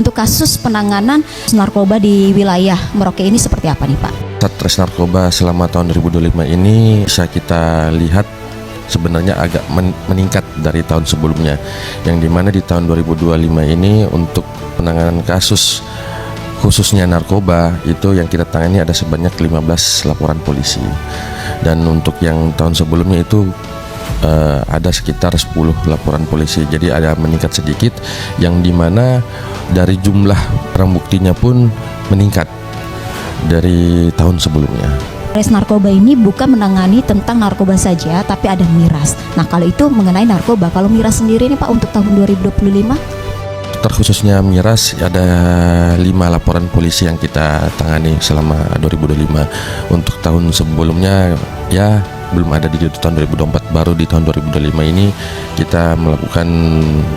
Untuk kasus penanganan narkoba di wilayah Merauke ini seperti apa nih Pak? Satres narkoba selama tahun 2025 ini bisa kita lihat sebenarnya agak meningkat dari tahun sebelumnya, yang dimana di tahun 2025 ini untuk penanganan kasus khususnya narkoba itu yang kita tangani ada sebanyak 15 laporan polisi, dan untuk yang tahun sebelumnya itu ada sekitar 10 laporan polisi. Jadi ada meningkat sedikit, yang dimana dari jumlah barang buktinya pun meningkat dari tahun sebelumnya. Res narkoba ini bukan menangani tentang narkoba saja, tapi ada miras. Nah kalau itu mengenai narkoba, kalau miras sendiri nih Pak untuk tahun 2025? Terkhususnya miras ada 5 laporan polisi yang kita tangani selama 2025. Untuk tahun sebelumnya ya belum ada di tahun 2024, baru di tahun 2025 ini kita melakukan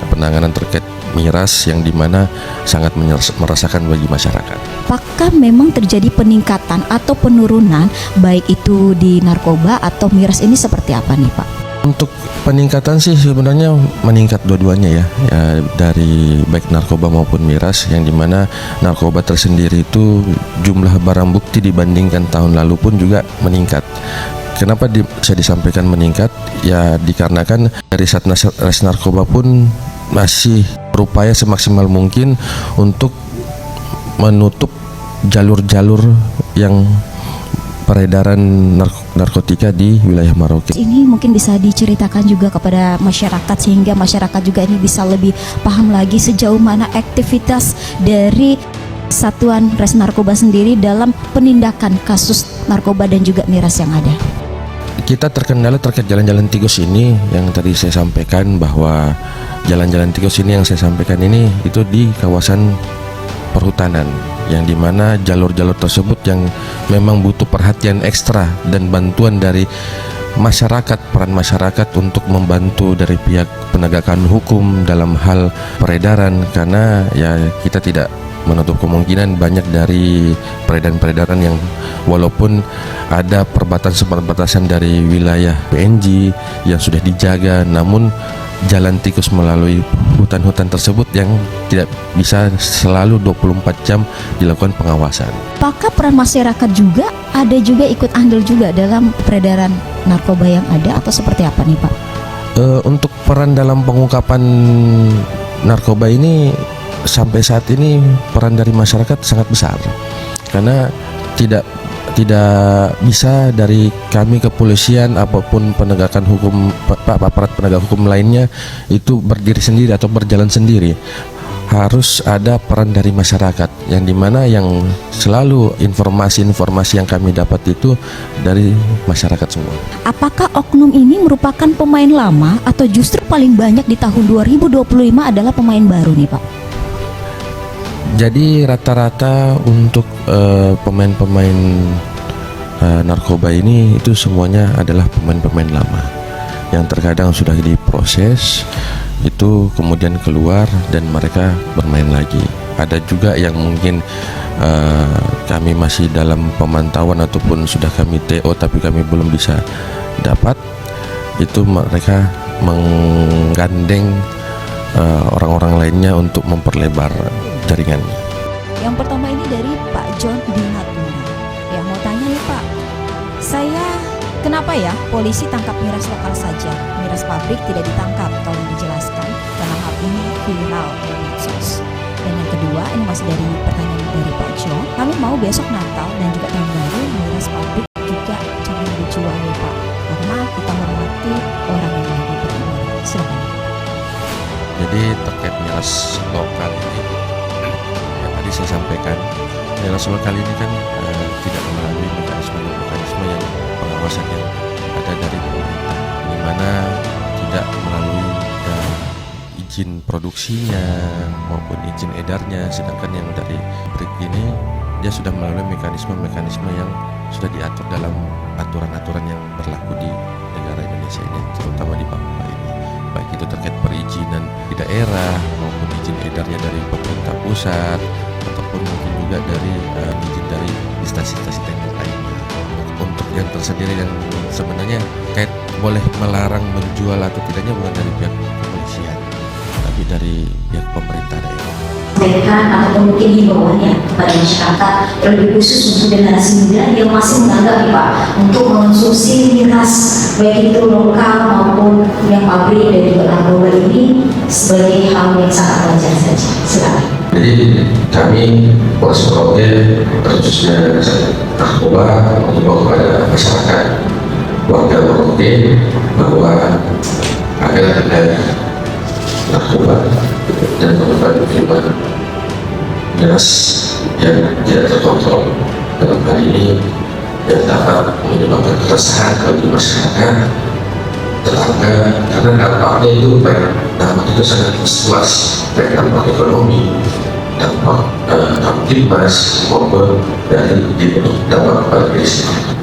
penanganan terkait miras yang dimana sangat merasakan bagi masyarakat. Apakah memang terjadi peningkatan atau penurunan baik itu di narkoba atau miras ini seperti apa nih Pak? Untuk peningkatan sih sebenarnya meningkat dua-duanya ya, dari baik narkoba maupun miras, yang dimana narkoba tersendiri itu jumlah barang bukti dibandingkan tahun lalu pun juga meningkat. Kenapa bisa disampaikan meningkat? Ya dikarenakan dari Satgas Narkoba pun masih berupaya semaksimal mungkin untuk menutup jalur-jalur yang peredaran narkotika di wilayah Merauke. Ini mungkin bisa diceritakan juga kepada masyarakat sehingga masyarakat juga ini bisa lebih paham lagi sejauh mana aktivitas dari Satuan Res Narkoba sendiri dalam penindakan kasus narkoba dan juga miras yang ada. Kita terkendala terkait jalan-jalan tikus ini yang tadi saya sampaikan, bahwa jalan-jalan tikus ini yang saya sampaikan ini itu di kawasan perhutanan, yang dimana jalur-jalur tersebut yang memang butuh perhatian ekstra dan bantuan dari masyarakat, peran masyarakat untuk membantu dari pihak penegakan hukum dalam hal peredaran, karena ya kita tidak menutup kemungkinan banyak dari peredaran-peredaran yang walaupun ada perbatasan dari wilayah PNG yang sudah dijaga, namun jalan tikus melalui hutan-hutan tersebut yang tidak bisa selalu 24 jam dilakukan pengawasan. Apakah peran masyarakat juga ada juga ikut andil juga dalam peredaran narkoba yang ada atau seperti apa nih Pak? Untuk peran dalam pengungkapan narkoba ini sampai saat ini peran dari masyarakat sangat besar, karena tidak bisa dari kami kepolisian apapun penegakan hukum, aparat penegak hukum lainnya itu berdiri sendiri atau berjalan sendiri. Harus ada peran dari masyarakat, yang dimana yang selalu informasi-informasi yang kami dapat itu dari masyarakat semua. Apakah oknum ini merupakan pemain lama atau justru paling banyak di tahun 2025 adalah pemain baru nih Pak? Jadi rata-rata untuk pemain-pemain narkoba ini itu semuanya adalah pemain-pemain lama yang terkadang sudah diproses itu kemudian keluar dan mereka bermain lagi. Ada juga yang mungkin kami masih dalam pemantauan ataupun sudah kami TO tapi kami belum bisa dapat, itu mereka menggandeng orang-orang lainnya untuk memperlebar jaringannya. Yang pertama ini dari Pak John Dinatuna. Ya mau tanya nih Pak, saya kenapa ya polisi tangkap miras lokal saja, miras pabrik tidak ditangkap? Tolong dijelaskan karena hal ini viral di medsos. Dan yang kedua ini masih dari pertanyaan dari Pak John. Kami mau besok Natal dan juga tahun baru miras pabrik juga jangan dijual ya Pak, karena kita menghormati orang yang lagi beribadah. Silakan. Jadi terkait miras lokal ini yang tadi saya sampaikan, miras lokal ini kan tidak melalui mekanisme yang pengawasan yang ada dari pemerintah, di mana tidak melalui izin produksinya maupun izin edarnya, sedangkan yang dari pabrik ini dia sudah melalui mekanisme-mekanisme yang sudah diatur dalam aturan-aturan yang berlaku di negara Indonesia ini, terutama di Papua ini, baik itu terkait perizinan di daerah maupun izin edarnya dari pemerintah pusat ataupun mungkin juga dari izin dari instansi-instansi teknik lainnya. Untuk yang tersendiri dan sebenarnya kait boleh melarang menjual atau tidaknya bukan dari pihak kepolisian, tapi dari pihak pemerintah daerah. sampaikan ataupun mungkin himbauannya kepada masyarakat, terlebih khusus untuk generasi muda yang masih menganggap nih Pak untuk mengonsumsi miras baik itu lokal maupun yang pabrik dan juga narkoba ini sebagai hal yang sangat wajar saja. Silakan. Jadi kami Polres Merauke khususnya narkoba mengimbau kepada masyarakat warga Merauke bahwa agar ada narkoba dan menemukan minuman miras yang tidak terkontrol dalam hal ini yang dapat menyebabkan keresahan bagi masyarakat tetangga, karena dampaknya itu dampak itu sangat luas, baik dampak ekonomi, dampak kamtibmas maupun dari dampak pada diri sendiri.